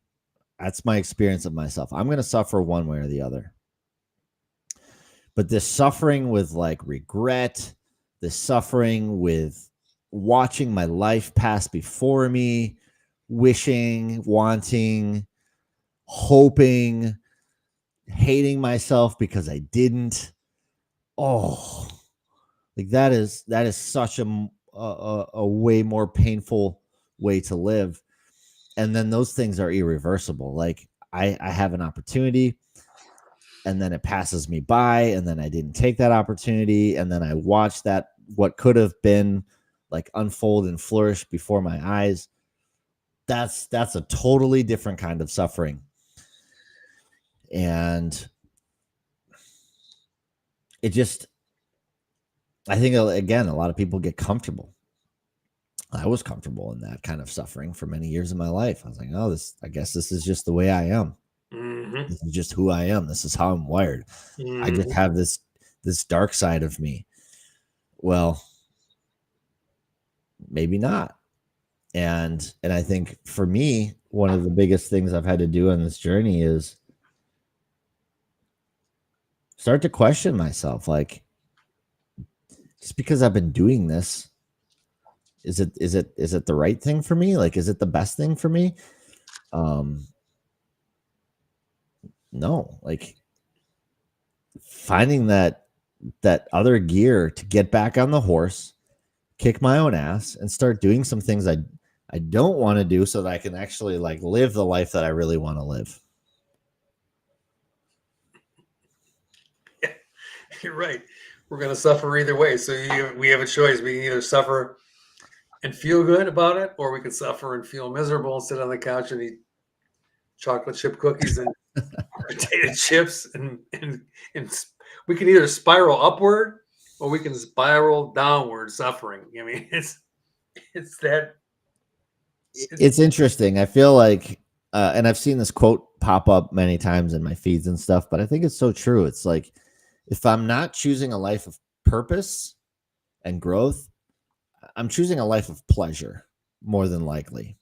That's my experience of myself. I'm going to suffer one way or the other. But this suffering with like regret, this suffering with watching my life pass before me, wishing, wanting, hoping, hating myself because I didn't. Oh, like that is such a way more painful way to live. And then those things are irreversible. Like I have an opportunity and then it passes me by, and then I didn't take that opportunity, and then I watched that what could have been like unfold and flourish before my eyes. That's a totally different kind of suffering. And it just, I think, again, a lot of people get comfortable. I was comfortable in that kind of suffering for many years of my life. I was like, oh, I guess this is just the way I am. Mm-hmm. This is just who I am. This is how I'm wired. Mm-hmm. I just have this dark side of me. Well, maybe not. And I think for me, one of the biggest things I've had to do on this journey is start to question myself. Like, just because I've been doing this, is it the right thing for me? Like, is it the best thing for me? No, like finding that other gear to get back on the horse, kick my own ass, and start doing some things I don't want to do so that I can actually like live the life that I really want to live. Yeah, you're right. We're going to suffer either way. So we have a choice. We can either suffer and feel good about it, or we can suffer and feel miserable and sit on the couch and eat chocolate chip cookies and potato chips, and we can either spiral upward or we can spiral downward suffering. I mean, it's interesting. I feel like and I've seen this quote pop up many times in my feeds and stuff, but I think it's so true. It's like, if I'm not choosing a life of purpose and growth, I'm choosing a life of pleasure more than likely.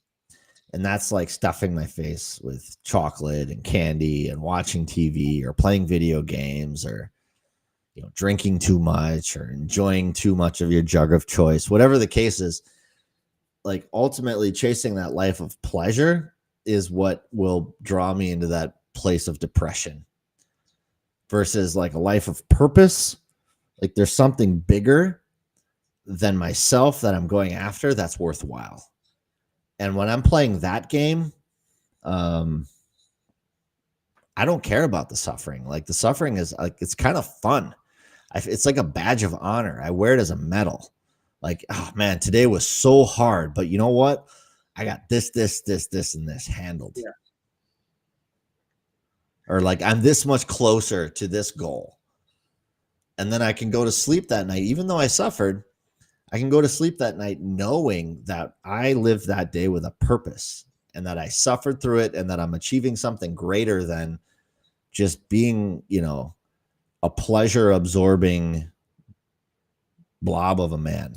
And that's like stuffing my face with chocolate and candy and watching TV or playing video games, or, drinking too much or enjoying too much of your jug of choice, whatever the case is. like ultimately chasing that life of pleasure is what will draw me into that place of depression versus like a life of purpose. Like there's something bigger than myself that I'm going after that's worthwhile. And when I'm playing that game, I don't care about the suffering. Like the suffering is like, it's kind of fun. It's like a badge of honor. I wear it as a medal. Like, oh man, today was so hard, but you know what? I got this, and this handled. Yeah. Or like I'm this much closer to this goal. And then I can go to sleep that night, even though I suffered, I can go to sleep that night knowing that I lived that day with a purpose and that I suffered through it and that I'm achieving something greater than just being, you know, a pleasure absorbing blob of a man.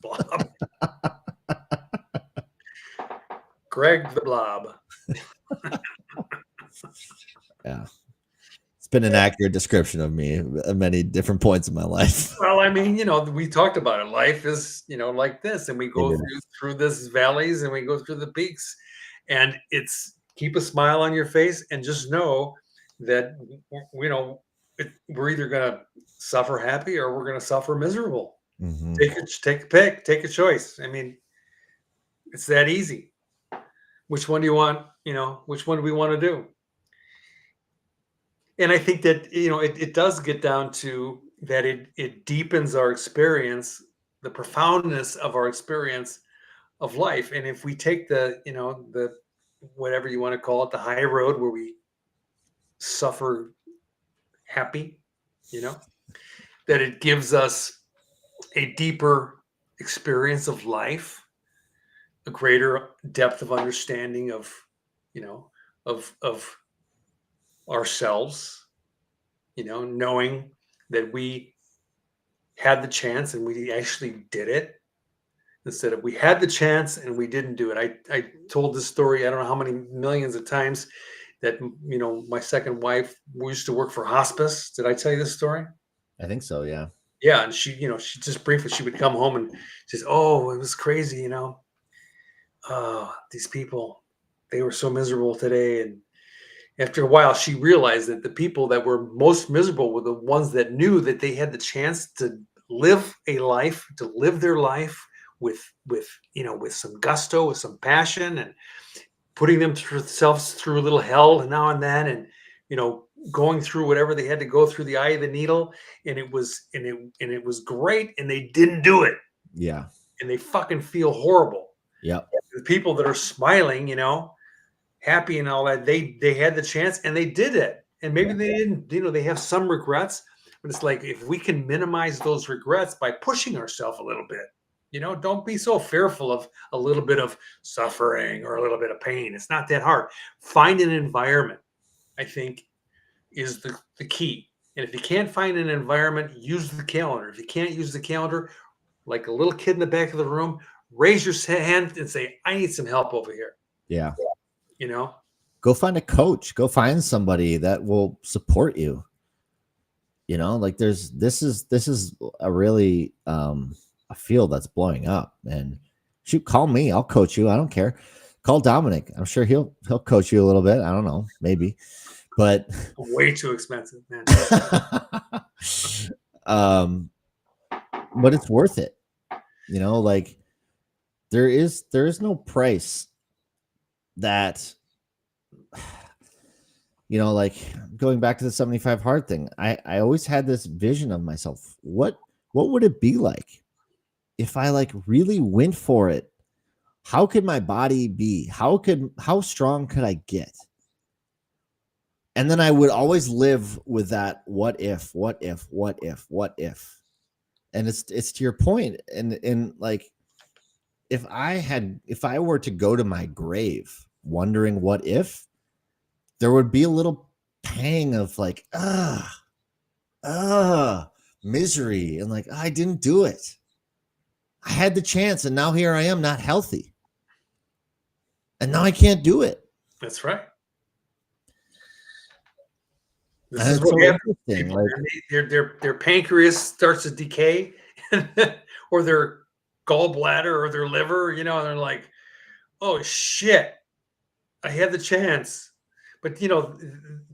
Blob. Greg the Blob. Yeah. It's been an accurate description of me at many different points in my life. Well, I mean, you know, we talked about it. Life is, you know, like this, and we go Yeah. through this valleys and we go through the peaks, and it's keep a smile on your face and just know that you know we're either gonna suffer happy or we're gonna suffer miserable. Mm-hmm. Take a pick, take a choice. I mean, it's that easy. Which one do you want? You know, which one do we want to do? And I think that, you know, it does get down to that it deepens our experience, the profoundness of our experience of life. And if we take the, you know, the whatever you want to call it, the high road where we suffer happy, you know, that it gives us a deeper experience of life, a greater depth of understanding of, you know, of ourselves, you know, knowing that we had the chance and we actually did it instead of we had the chance and we didn't do it. I told this story, I don't know how many millions of times, that, you know, my second wife, we used to work for hospice. Did I tell you this story? I think so, yeah. Yeah. And she, you know, she just briefly, she would come home and she says, oh, it was crazy, you know. These people, they were so miserable today. And after a while, she realized that the people that were most miserable were the ones that knew that they had the chance to live a life, to live their life with you know, with some gusto, with some passion, and putting themselves through a little hell now and then, and you know, going through whatever they had to go through the eye of the needle, and it was great, and they didn't do it, Yeah. and they fucking feel horrible. Yep. The people that are smiling, you know, happy and all that, they had the chance and they did it, and maybe they didn't, you know, they have some regrets, but it's like if we can minimize those regrets by pushing ourselves a little bit, you know, don't be so fearful of a little bit of suffering or a little bit of pain. It's not that hard. Find an environment, I think, is the key. And if you can't find an environment, use the calendar. If you can't use the calendar, like a little kid in the back of the room, raise your hand and say, I need some help over here, Yeah. you know. Go find a coach. Go find somebody that will support you. You know, like this is a really a field that's blowing up. And shoot, call me. I'll coach you. I don't care. Call Domenic. I'm sure he'll coach you a little bit. I don't know, maybe. But Way too expensive, man. but it's worth it. You know, like there is no price that, you know, like going back to the 75 hard thing, I always had this vision of myself. What would it be like if I like really went for it? How could my body be? How strong could I get? And then I would always live with that what if. And it's to your point. And like if I were to go to my grave wondering what if, there would be a little pang of like, misery. And like, I didn't do it. I had the chance. And now here I am, not healthy. And now I can't do it. That's right. This And is it's what so happens. interesting. People, Like, their pancreas starts to decay, or gallbladder or their liver, and they're like, oh shit, I had the chance. But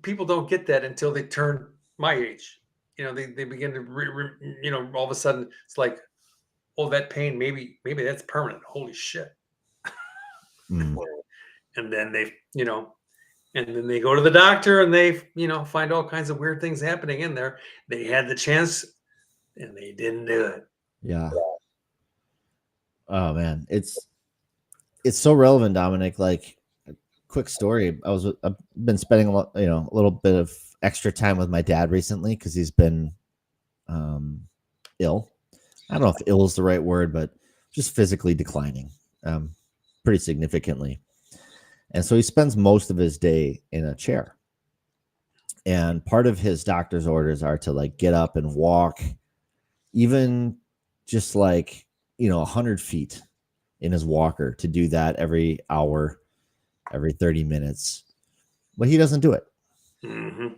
people don't get that until they turn my age. They begin to all of a sudden it's like, oh, that pain, maybe that's permanent. Holy shit. Mm. And then and then they go to the doctor and they find all kinds of weird things happening in there. They had the chance and they didn't do it. Yeah. Oh man, it's so relevant, Dominic. Like, quick story. I've been spending a little bit of extra time with my dad recently because he's been ill. I don't know if ill is the right word, but just physically declining pretty significantly. And so he spends most of his day in a chair. And part of his doctor's orders are to like get up and walk, even just like 100 feet in his walker, to do that every hour, every 30 minutes. But he doesn't do it. Mm-hmm.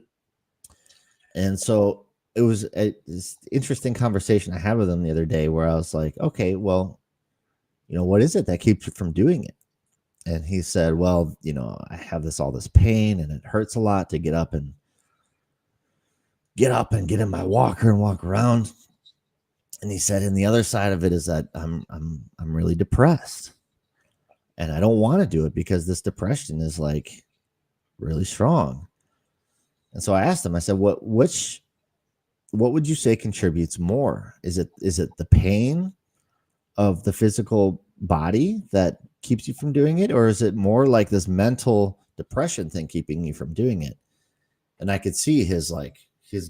And so it was this interesting conversation I had with him the other day where I was like, okay, well, what is it that keeps you from doing it? And he said, well, I have all this pain and it hurts a lot to get up and get in my walker and walk around. And he said, and the other side of it is that I'm really depressed and I don't want to do it because this depression is like really strong. And so I asked him, I said, what would you say contributes more? Is it the pain of the physical body that keeps you from doing it? Or is it more like this mental depression thing keeping you from doing it? And I could see his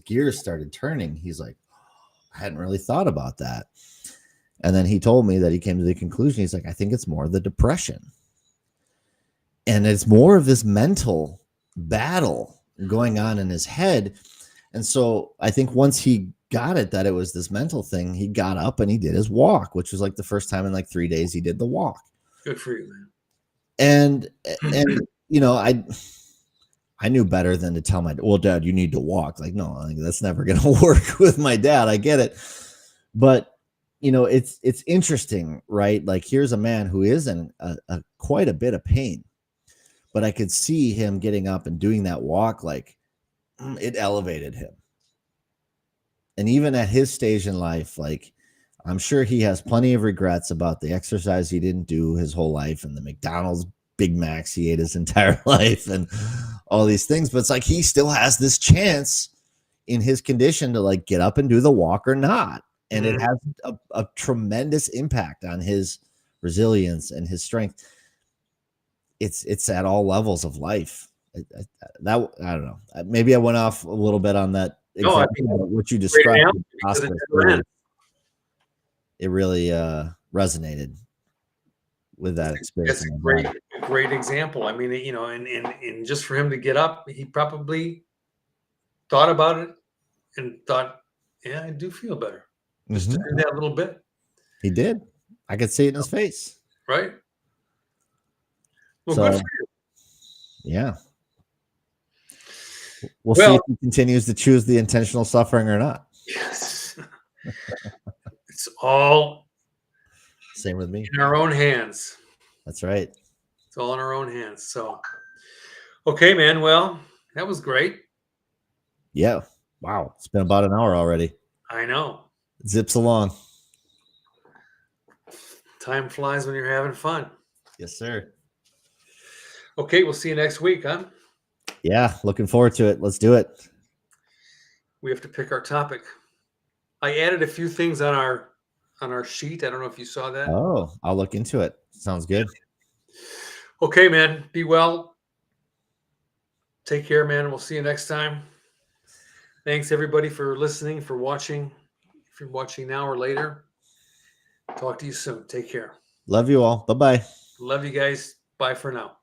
gears started turning. He's like, I hadn't really thought about that. And then he told me that he came to the conclusion. He's like, I think it's more the depression. And it's more of this mental battle going on in his head. And so I think once he got it, that it was this mental thing, he got up and he did his walk, which was like the first time in like 3 days he did the walk. Good for you, man. And I knew better than to tell well, Dad, you need to walk. Like, no, that's never going to work with my dad. I get it. But, it's interesting, right? Like, here's a man who is in quite a bit of pain, but I could see him getting up and doing that walk. Like, it elevated him. And even at his stage in life, like, I'm sure he has plenty of regrets about the exercise he didn't do his whole life and the McDonald's Big Macs he ate his entire life and all these things. But it's like he still has this chance in his condition to like get up and do the walk or not. And it has a tremendous impact on his resilience and his strength. It's at all levels of life. I don't know. Maybe I went off a little bit on that. No, I mean, what you described. It really resonated with that experience. That's a great example. I mean, and just for him to get up, he probably thought about it and thought, yeah, I do feel better. Just to do that little bit. He did. I could see it in his face. Right. Well, so, good for you. Yeah. We'll see if he continues to choose the intentional suffering or not. Yes. It's all same with me. In our own hands. That's right. It's all in our own hands. So, okay, man. Well, that was great. Yeah. Wow. It's been about an hour already. I know. It zips along. Time flies when you're having fun. Yes, sir. Okay, we'll see you next week, huh? Yeah, looking forward to it. Let's do it. We have to pick our topic. I added a few things on our sheet. I don't know if you saw that. Oh, I'll look into it. Sounds good. Okay, man. Be well. Take care, man. We'll see you next time. Thanks, everybody, for listening, for watching. If you're watching now or later, talk to you soon. Take care. Love you all. Bye-bye. Love you guys. Bye for now.